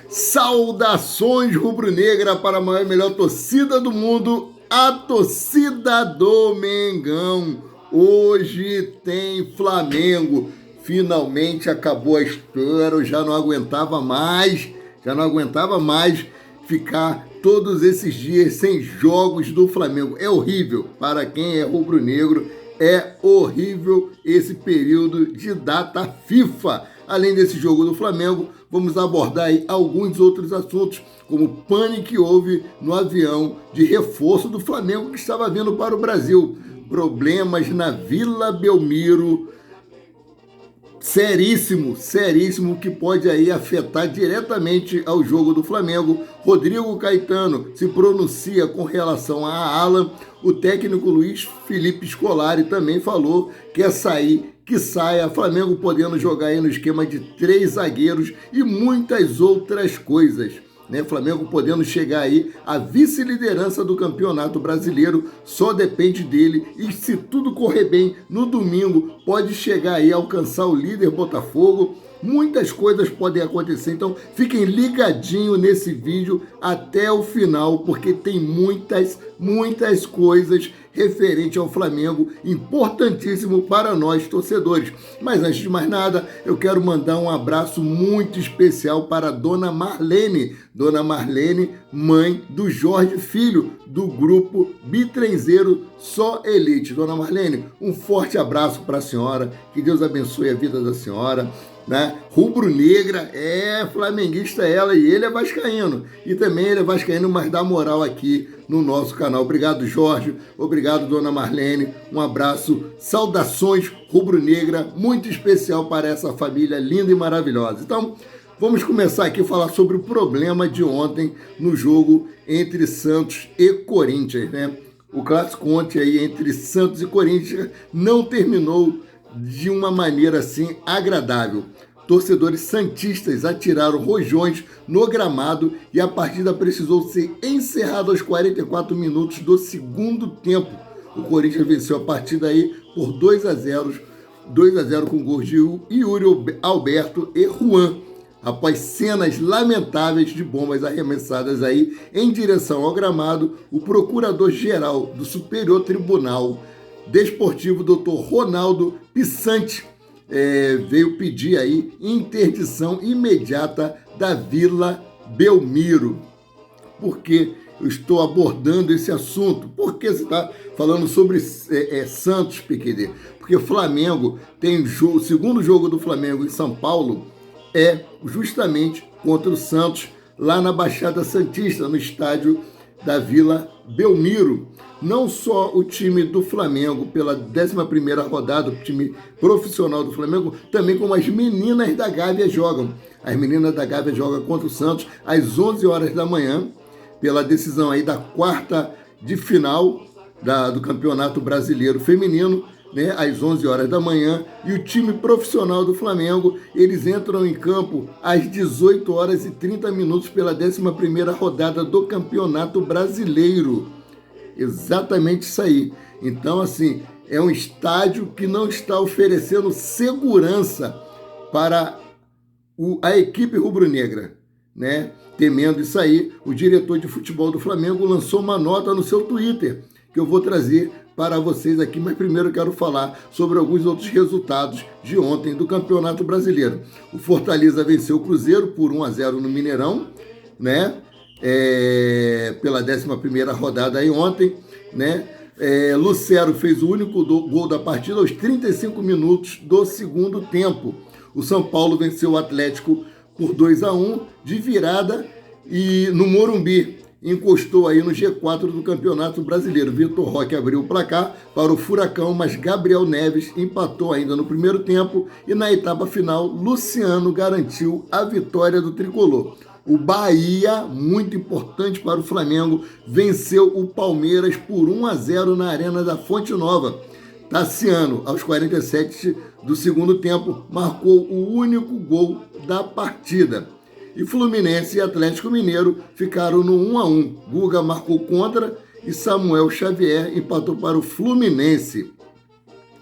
Saudações rubro-negra para a maior e melhor torcida do mundo, a torcida do Mengão. Hoje tem Flamengo. Finalmente acabou a espera, eu já não aguentava mais ficar todos esses dias sem jogos do Flamengo. É horrível para quem é rubro-negro, é horrível esse período de data FIFA. Além desse jogo do Flamengo, vamos abordar aí alguns outros assuntos, como o pane que houve no avião de reforço do Flamengo que estava vindo para o Brasil. Problemas na Vila Belmiro, seríssimo, que pode aí afetar diretamente ao jogo do Flamengo. Rodrigo Caetano se pronuncia com relação a Alan. O técnico Luiz Felipe Scolari também falou que que saia, Flamengo podendo jogar aí no esquema de 3 zagueiros e muitas outras coisas. Flamengo podendo chegar aí à vice-liderança do Campeonato Brasileiro, só depende dele, e se tudo correr bem, no domingo pode chegar aí a alcançar o líder Botafogo. Muitas coisas podem acontecer, então fiquem ligadinhos nesse vídeo até o final, porque tem muitas coisas referente ao Flamengo, importantíssimo para nós torcedores. Mas antes de mais nada, eu quero mandar um abraço muito especial para a Dona Marlene, mãe do Jorge Filho, do grupo Bitrenzeiro Só Elite. Dona Marlene, um forte abraço para a senhora, que Deus abençoe a vida da senhora. Rubro-negra, flamenguista ela, e ele é vascaíno. E também ele é vascaíno, mas dá moral aqui no nosso canal. Obrigado, Jorge. Obrigado, Dona Marlene. Um abraço. Saudações rubro-negra, muito especial para essa família linda e maravilhosa. Então, vamos começar aqui a falar sobre o problema de ontem no jogo entre Santos e Corinthians, O clássico ontem aí entre Santos e Corinthians não terminou de uma maneira assim agradável. Torcedores santistas atiraram rojões no gramado e a partida precisou ser encerrada aos 44 minutos do segundo tempo. O Corinthians venceu a partida aí por 2-0 com gols de Yuri Alberto e Juan, após cenas lamentáveis de bombas arremessadas aí em direção ao gramado. O procurador-geral do Superior Tribunal Desportivo, Dr. Ronaldo Pissante, veio pedir aí interdição imediata da Vila Belmiro. Por que eu estou abordando esse assunto? Por que você está falando sobre Santos, PQD? Porque o Flamengo tem o segundo jogo do Flamengo em São Paulo é justamente contra o Santos, lá na Baixada Santista, no estádio da Vila Belmiro. Não só o time do Flamengo, pela 11ª rodada, o time profissional do Flamengo, também como as meninas da Gávea jogam. As meninas da Gávea jogam contra o Santos às 11 horas da manhã, pela decisão aí da quarta de final do Campeonato Brasileiro Feminino, às 11 horas da manhã, e o time profissional do Flamengo, eles entram em campo às 18 horas e 30 minutos pela 11ª rodada do Campeonato Brasileiro. Exatamente isso aí. Então, assim, é um estádio que não está oferecendo segurança para a equipe rubro-negra, Temendo isso aí, o diretor de futebol do Flamengo lançou uma nota no seu Twitter, que eu vou trazer para vocês aqui, mas primeiro eu quero falar sobre alguns outros resultados de ontem do Campeonato Brasileiro. O Fortaleza venceu o Cruzeiro por 1-0 no Mineirão, pela 11ª rodada aí ontem, Lucero fez o único gol da partida aos 35 minutos do segundo tempo. O São Paulo venceu o Atlético por 2-1 de virada e no Morumbi encostou aí no G4 do Campeonato Brasileiro. Vitor Roque abriu o placar para o Furacão, mas Gabriel Neves empatou ainda no primeiro tempo e na etapa final, Luciano garantiu a vitória do tricolor. O Bahia, muito importante para o Flamengo, venceu o Palmeiras por 1-0 na Arena da Fonte Nova. Tassiano, aos 47 do segundo tempo, marcou o único gol da partida. E Fluminense e Atlético Mineiro ficaram no 1-1. Guga marcou contra e Samuel Xavier empatou para o Fluminense.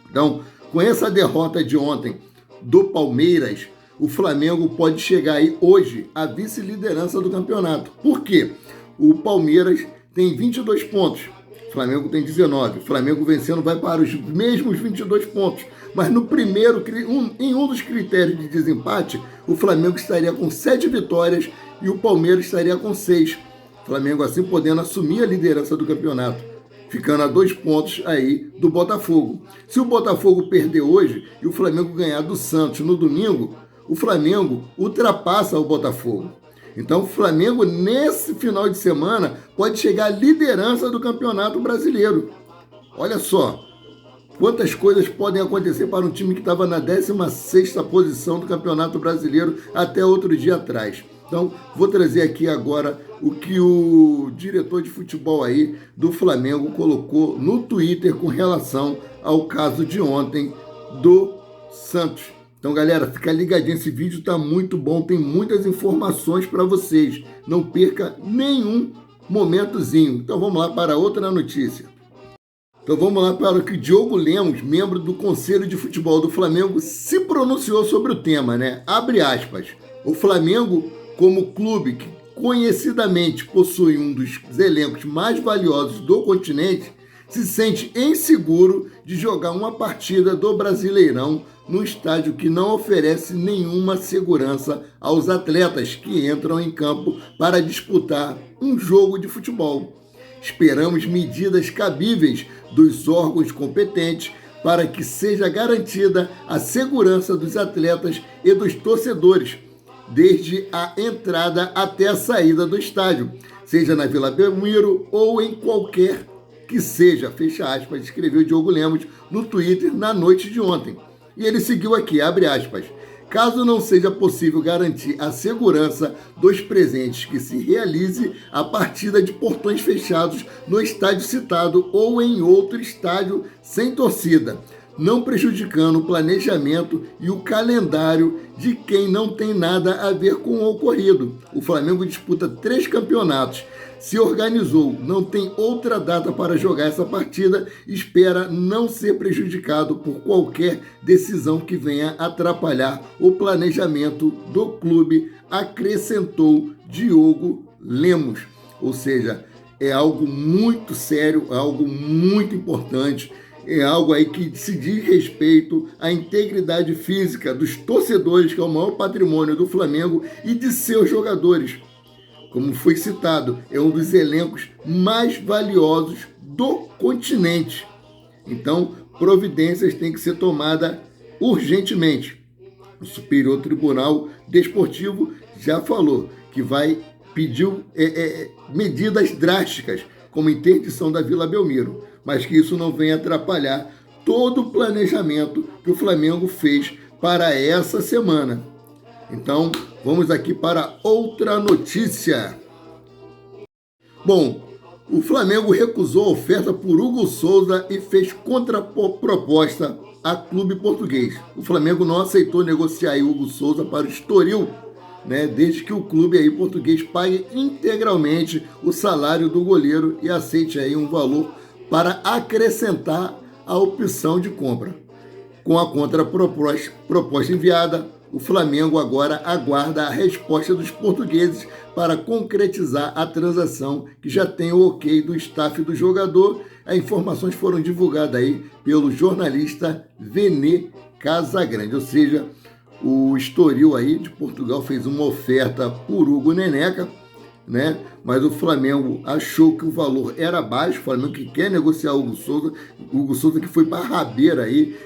Então, com essa derrota de ontem do Palmeiras, o Flamengo pode chegar aí hoje à vice-liderança do campeonato. Por quê? O Palmeiras tem 22 pontos, o Flamengo tem 19. O Flamengo vencendo vai para os mesmos 22 pontos. Mas no primeiro, em um dos critérios de desempate, o Flamengo estaria com 7 vitórias e o Palmeiras estaria com 6. O Flamengo assim podendo assumir a liderança do campeonato, ficando a 2 pontos aí do Botafogo. Se o Botafogo perder hoje e o Flamengo ganhar do Santos no domingo, o Flamengo ultrapassa o Botafogo. Então o Flamengo, nesse final de semana, pode chegar à liderança do Campeonato Brasileiro. Olha só, quantas coisas podem acontecer para um time que estava na 16ª posição do Campeonato Brasileiro até outro dia atrás. Então, vou trazer aqui agora o que o diretor de futebol aí do Flamengo colocou no Twitter com relação ao caso de ontem do Santos. Então, galera, fica ligadinho, esse vídeo tá muito bom, tem muitas informações para vocês. Não perca nenhum momentozinho. Então, vamos lá para outra notícia. Então vamos lá para o que Diogo Lemos, membro do Conselho de Futebol do Flamengo, se pronunciou sobre o tema, né? Abre aspas. O Flamengo, como clube que conhecidamente possui um dos elencos mais valiosos do continente, se sente inseguro de jogar uma partida do Brasileirão num estádio que não oferece nenhuma segurança aos atletas que entram em campo para disputar um jogo de futebol. Esperamos medidas cabíveis dos órgãos competentes para que seja garantida a segurança dos atletas e dos torcedores, desde a entrada até a saída do estádio, seja na Vila Belmiro ou em qualquer que seja, fecha aspas, escreveu Diogo Lemos no Twitter na noite de ontem. E ele seguiu aqui, abre aspas. Caso não seja possível garantir a segurança dos presentes, que se realize a partida de portões fechados no estádio citado ou em outro estádio sem torcida, não prejudicando o planejamento e o calendário de quem não tem nada a ver com o ocorrido. O Flamengo disputa 3 campeonatos, se organizou, não tem outra data para jogar essa partida, espera não ser prejudicado por qualquer decisão que venha atrapalhar o planejamento do clube, acrescentou Diogo Lemos. Ou seja, é algo muito sério, é algo muito importante, é algo aí que se diz respeito à integridade física dos torcedores, que é o maior patrimônio do Flamengo, e de seus jogadores. Como foi citado, é um dos elencos mais valiosos do continente. Então, providências têm que ser tomadas urgentemente. O Superior Tribunal Desportivo já falou que vai pedir medidas drásticas, como interdição da Vila Belmiro, mas que isso não venha atrapalhar todo o planejamento que o Flamengo fez para essa semana. Então, vamos aqui para outra notícia. Bom, o Flamengo recusou a oferta por Hugo Souza e fez contraproposta a clube português. O Flamengo não aceitou negociar Hugo Souza para o Estoril, né, desde que o clube aí português pague integralmente o salário do goleiro e aceite aí um valor para acrescentar a opção de compra. Com a contraproposta enviada, o Flamengo agora aguarda a resposta dos portugueses para concretizar a transação, que já tem o ok do staff do jogador. As informações foram divulgadas aí pelo jornalista Vene Casagrande, ou seja, o Estoril aí de Portugal fez uma oferta por Hugo Neneca, né? Mas o Flamengo achou que o valor era baixo. O Flamengo que quer negociar o Hugo Souza que foi para a rabeira aí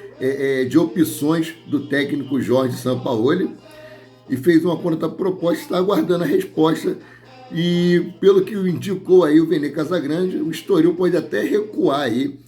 de opções do técnico Jorge Sampaoli, e fez uma contraproposta, está aguardando a resposta. E pelo que indicou aí o Vene Casagrande, o Estoril pode até recuar aí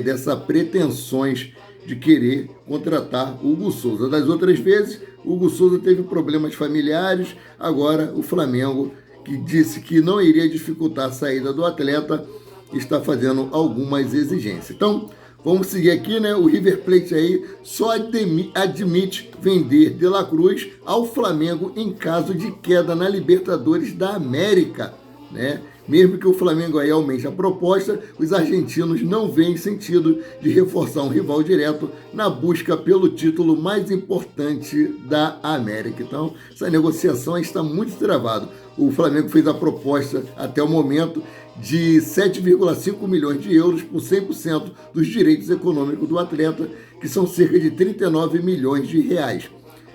dessas pretensões de querer contratar o Hugo Souza. Das outras vezes, o Hugo Souza teve problemas familiares. Agora o Flamengo, que disse que não iria dificultar a saída do atleta, está fazendo algumas exigências. Então, vamos seguir aqui, né? O River Plate aí só admite vender De La Cruz ao Flamengo em caso de queda na Libertadores da América, né? Mesmo que o Flamengo aí aumente a proposta, os argentinos não veem sentido de reforçar um rival direto na busca pelo título mais importante da América. Então, essa negociação está muito travada. O Flamengo fez a proposta até o momento de 7,5 milhões de euros por 100% dos direitos econômicos do atleta, que são cerca de 39 milhões de reais.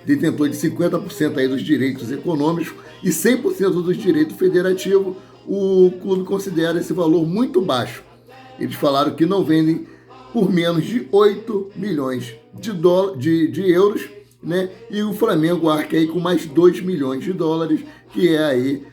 Detentor de 50% aí dos direitos econômicos e 100% dos direitos federativos, o clube considera esse valor muito baixo. Eles falaram que não vendem por menos de 8 milhões de euros, né? E o Flamengo arca aí com mais 2 milhões de dólares, que é aí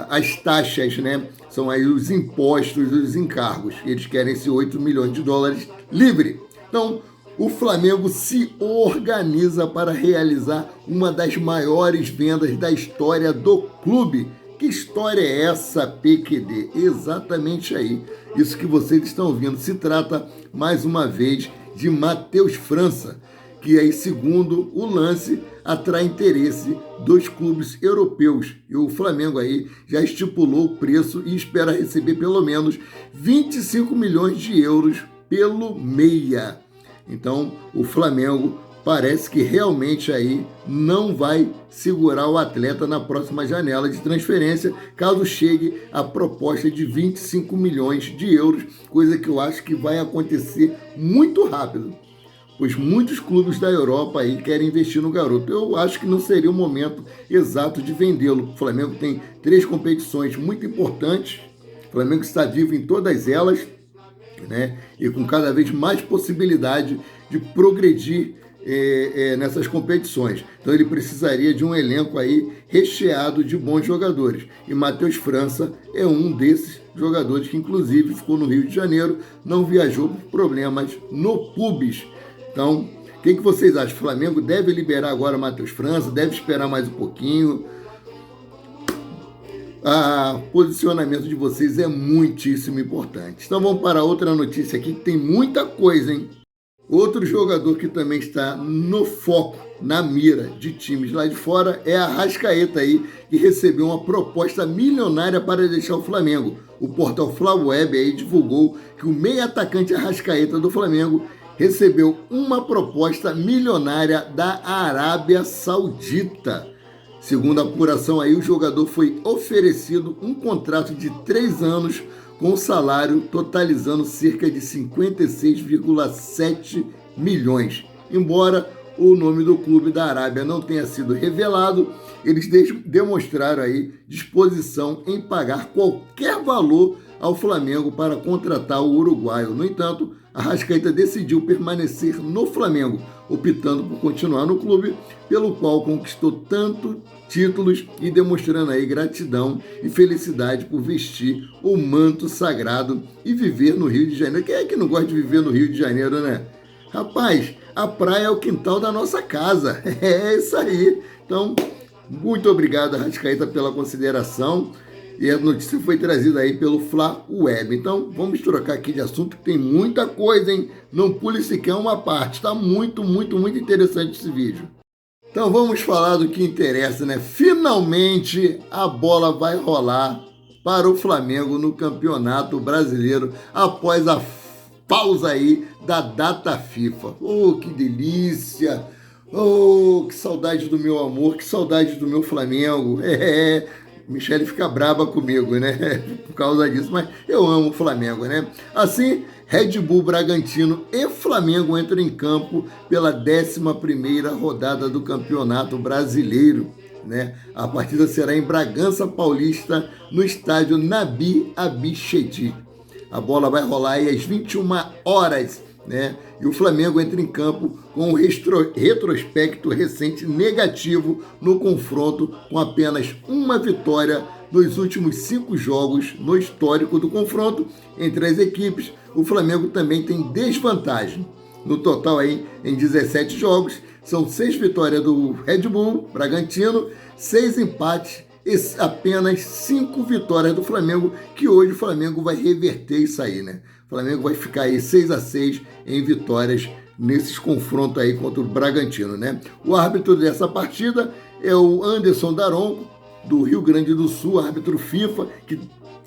as taxas, né? São aí os impostos, os encargos. Eles querem esse 8 milhões de dólares livre. Então, o Flamengo se organiza para realizar uma das maiores vendas da história do clube. Que história é essa, PQD? Exatamente aí. Isso que vocês estão ouvindo. Se trata, mais uma vez, de Matheus França, que aí, segundo o lance, atrai interesse dos clubes europeus. E o Flamengo aí já estipulou o preço e espera receber pelo menos 25 milhões de euros pelo meia. Então, o Flamengo parece que realmente aí não vai segurar o atleta na próxima janela de transferência, caso chegue a proposta de 25 milhões de euros, coisa que eu acho que vai acontecer muito rápido, pois muitos clubes da Europa aí querem investir no garoto. Eu acho que não seria o momento exato de vendê-lo. O Flamengo tem 3 competições muito importantes, o Flamengo está vivo em todas elas, né? E com cada vez mais possibilidade de progredir nessas competições. Então ele precisaria de um elenco aí recheado de bons jogadores. E Matheus França é um desses jogadores que inclusive ficou no Rio de Janeiro, não viajou por problemas no pubis. Então, o que vocês acham? O Flamengo deve liberar agora Matheus França? Deve esperar mais um pouquinho? O posicionamento de vocês é muitíssimo importante. Então vamos para outra notícia aqui, que tem muita coisa, hein? Outro jogador que também está no foco, na mira de times lá de fora, é a Arrascaeta aí, que recebeu uma proposta milionária para deixar o Flamengo. O portal Flaweb aí divulgou que o meio atacante Arrascaeta do Flamengo recebeu uma proposta milionária da Arábia Saudita. Segundo a apuração aí, o jogador foi oferecido um contrato de 3 anos com salário totalizando cerca de 56,7 milhões. Embora o nome do clube da Arábia não tenha sido revelado, eles demonstraram aí disposição em pagar qualquer valor ao Flamengo para contratar o uruguaio. No entanto, Arrascaeta decidiu permanecer no Flamengo, optando por continuar no clube, pelo qual conquistou tanto títulos e demonstrando aí gratidão e felicidade por vestir o manto sagrado e viver no Rio de Janeiro. Quem é que não gosta de viver no Rio de Janeiro, né? Rapaz, a praia é o quintal da nossa casa. É isso aí. Então, muito obrigado, Arrascaeta, pela consideração. E a notícia foi trazida aí pelo Flaweb. Então, vamos trocar aqui de assunto, que tem muita coisa, hein? Não pule sequer uma parte. Está muito, muito, muito interessante esse vídeo. Então, vamos falar do que interessa, né? Finalmente, a bola vai rolar para o Flamengo no Campeonato Brasileiro após a pausa aí da data FIFA. Oh, que delícia! Oh, que saudade do meu amor, que saudade do meu Flamengo. Michele fica braba comigo, né? Por causa disso, mas eu amo o Flamengo, né? Assim, Red Bull Bragantino e Flamengo entram em campo pela 11ª rodada do Campeonato Brasileiro, né? A partida será em Bragança Paulista, no estádio Nabi Abichedi. A bola vai rolar aí às 21 horas, né? E o Flamengo entra em campo com um retrospecto recente negativo no confronto, com apenas uma vitória nos últimos 5 jogos no histórico do confronto entre as equipes. O Flamengo também tem desvantagem. No total aí, em 17 jogos, são 6 vitórias do Red Bull Bragantino, 6 empates e apenas 5 vitórias do Flamengo, que hoje o Flamengo vai reverter isso aí, né? O Flamengo vai ficar aí 6-6 em vitórias nesses confrontos aí contra o Bragantino, né? O árbitro dessa partida é o Anderson Daronco, do Rio Grande do Sul, árbitro FIFA, que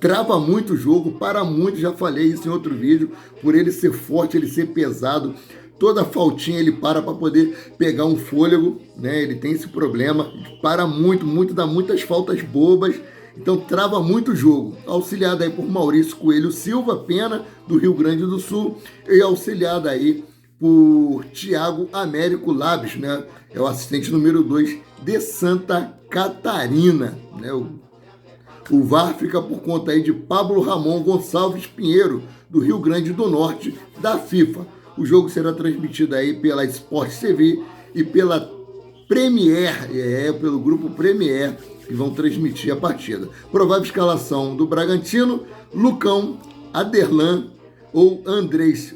trava muito o jogo, para muito, já falei isso em outro vídeo, por ele ser forte, ele ser pesado, toda faltinha ele para poder pegar um fôlego, né? Ele tem esse problema, para muito, dá muitas faltas bobas, então trava muito o jogo. Auxiliado aí por Maurício Coelho Silva Pena, do Rio Grande do Sul, e auxiliado aí por Thiago Américo Labs, né? É o assistente número 2 de Santa Catarina, né? O VAR fica por conta aí de Pablo Ramon Gonçalves Pinheiro, do Rio Grande do Norte, da FIFA. O jogo será transmitido aí pela Sport TV e pela Premier, pelo grupo Premier, que vão transmitir a partida. Provável escalação do Bragantino: Lucão, Aderlan ou Andrés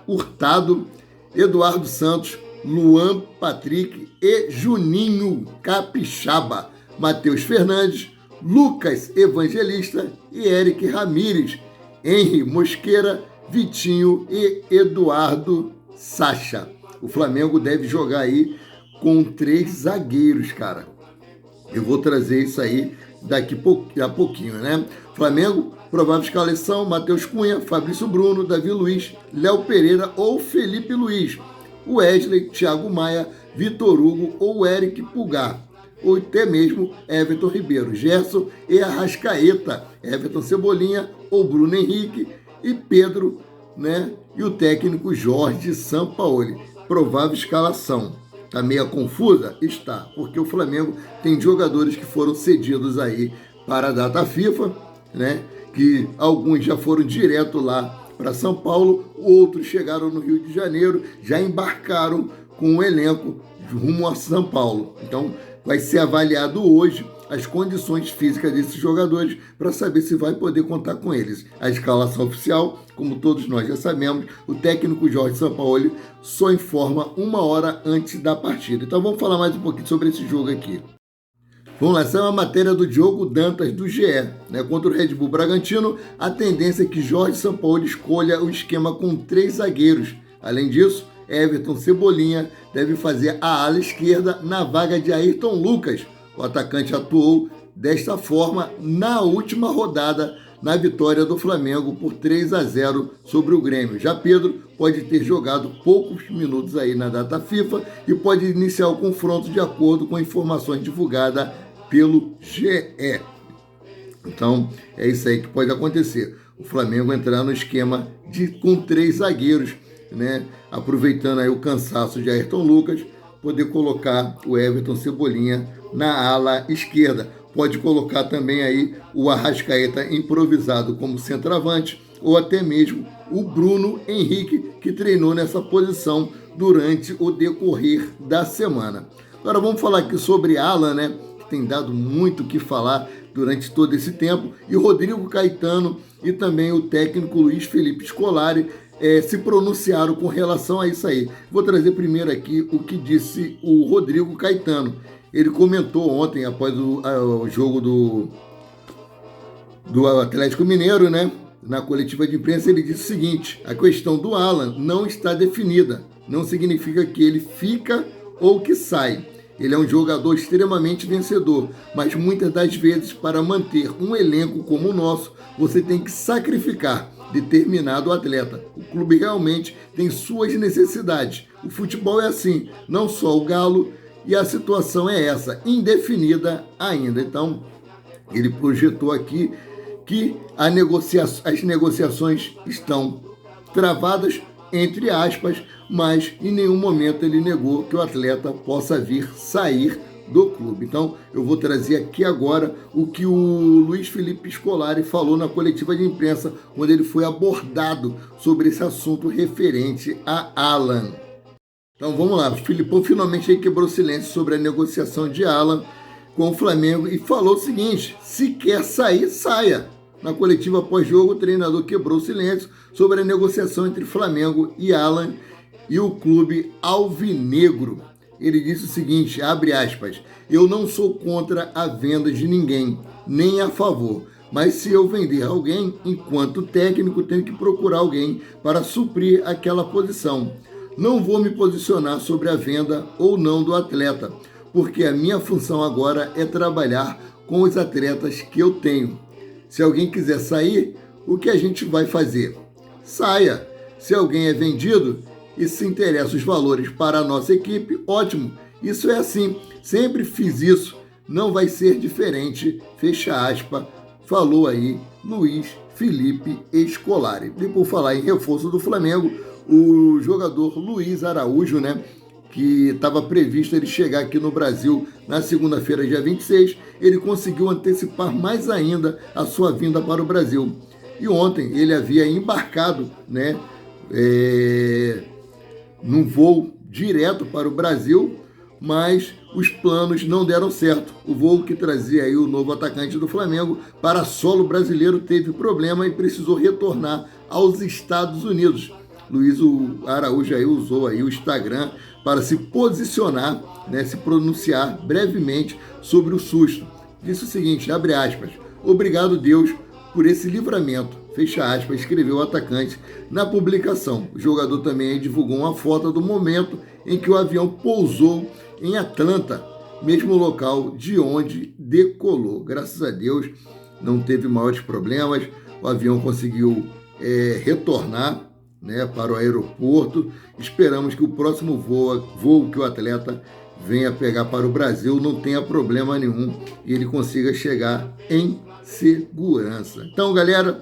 Hurtado, Eduardo Santos, Luan Patrick e Juninho Capixaba, Matheus Fernandes, Lucas Evangelista e Eric Ramírez, Henry Mosqueira, Vitinho e Eduardo Sacha. O Flamengo deve jogar aí com 3 zagueiros, cara. Eu vou trazer isso aí daqui a pouquinho, né? Flamengo, provável escalação: Matheus Cunha, Fabrício Bruno, Davi Luiz, Léo Pereira ou Felipe Luiz, Wesley, Thiago Maia, Vitor Hugo ou Eric Pulgar, ou até mesmo Everton Ribeiro, Gerson e Arrascaeta, Everton Cebolinha ou Bruno Henrique e Pedro, né? E o técnico Jorge Sampaoli. Provável escalação. Está meio confusa? Está, porque o Flamengo tem jogadores que foram cedidos aí para a data FIFA, né? Que alguns já foram direto lá para São Paulo, outros chegaram no Rio de Janeiro, já embarcaram com o elenco rumo a São Paulo. Então, vai ser avaliado hoje as condições físicas desses jogadores para saber se vai poder contar com eles. A escalação oficial, como todos nós já sabemos, o técnico Jorge Sampaoli só informa 1 hora antes da partida. Então vamos falar mais um pouquinho sobre esse jogo aqui. Vamos lá, essa é uma matéria do Diogo Dantas, do GE. Né? Contra o Red Bull Bragantino, a tendência é que Jorge Sampaoli escolha o esquema com 3 zagueiros. Além disso, Everton Cebolinha deve fazer a ala esquerda na vaga de Ayrton Lucas. O atacante atuou desta forma na última rodada na vitória do Flamengo por 3-0 sobre o Grêmio. Já Pedro pode ter jogado poucos minutos aí na data FIFA e pode iniciar o confronto de acordo com informações divulgadas pelo GE. Então, é isso aí que pode acontecer. O Flamengo entrar no esquema com 3 zagueiros, né? Aproveitando aí o cansaço de Ayrton Lucas, poder colocar o Everton Cebolinha na ala esquerda. Pode colocar também aí o Arrascaeta improvisado como centroavante, ou até mesmo o Bruno Henrique, que treinou nessa posição durante o decorrer da semana. Agora vamos falar aqui sobre Alan, né? Que tem dado muito o que falar durante todo esse tempo, e Rodrigo Caetano e também o técnico Luiz Felipe Scolari se pronunciaram com relação a isso aí. Vou trazer primeiro aqui o que disse o Rodrigo Caetano. Ele comentou ontem, após o jogo do Atlético Mineiro, né? Na coletiva de imprensa, ele disse o seguinte: a questão do Alan não está definida. Não significa que ele fica ou que sai. Ele é um jogador extremamente vencedor, mas muitas das vezes, para manter um elenco como o nosso, você tem que sacrificar determinado atleta. O clube realmente tem suas necessidades. O futebol é assim, não só o Galo, e a situação é essa, indefinida ainda. Então, ele projetou aqui que as negociações estão travadas, entre aspas, mas em nenhum momento ele negou que o atleta possa vir sair do clube. Então, eu vou trazer aqui agora o que o Luiz Felipe Scolari falou na coletiva de imprensa, quando ele foi abordado sobre esse assunto referente a Alan. Então, vamos lá. O Filipão finalmente aí quebrou silêncio sobre a negociação de Alan com o Flamengo e falou o seguinte: se quer sair, saia. Na coletiva pós-jogo, o treinador quebrou o silêncio sobre a negociação entre Flamengo e Alan e o clube alvinegro. Ele disse o seguinte, abre aspas: eu não sou contra a venda de ninguém, nem a favor. Mas se eu vender alguém, enquanto técnico, tenho que procurar alguém para suprir aquela posição. Não vou me posicionar sobre a venda ou não do atleta, porque a minha função agora é trabalhar com os atletas que eu tenho. Se alguém quiser sair, o que a gente vai fazer? Saia. Se alguém é vendido e se interessa os valores para a nossa equipe, ótimo. Isso é assim. Sempre fiz isso. Não vai ser diferente. Fecha aspas. Falou aí Luiz Felipe Scolari. E por falar em reforço do Flamengo, o jogador Luiz Araújo, né, que estava previsto ele chegar aqui no Brasil na segunda-feira, dia 26, ele conseguiu antecipar mais ainda a sua vinda para o Brasil. E ontem ele havia embarcado, né, num voo direto para o Brasil, mas os planos não deram certo. O voo que trazia aí o novo atacante do Flamengo para solo brasileiro teve problema e precisou retornar aos Estados Unidos. Luiz Araújo aí usou aí o Instagram para se posicionar, né, se pronunciar brevemente sobre o susto. Disse o seguinte, abre aspas, obrigado Deus por esse livramento, fecha aspas, escreveu o atacante na publicação. O jogador também divulgou uma foto do momento em que o avião pousou em Atlanta, mesmo local de onde decolou. Graças a Deus não teve maiores problemas, o avião conseguiu retornar, né, para o aeroporto. Esperamos que o próximo voo que o atleta venha pegar para o Brasil não tenha problema nenhum e ele consiga chegar em segurança. Então, galera,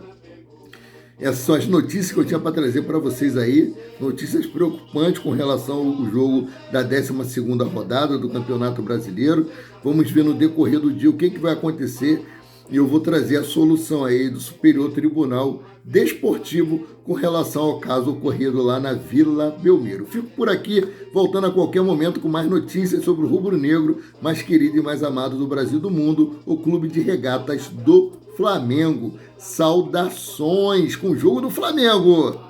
essas são as notícias que eu tinha para trazer para vocês aí, notícias preocupantes com relação ao jogo da 12ª rodada do Campeonato Brasileiro. Vamos ver no decorrer do dia o que vai acontecer e eu vou trazer a solução aí do Superior Tribunal Desportivo com relação ao caso ocorrido lá na Vila Belmiro. Fico por aqui, voltando a qualquer momento com mais notícias sobre o rubro-negro mais querido e mais amado do Brasil e do mundo, o Clube de Regatas do Flamengo. Saudações com o jogo do Flamengo!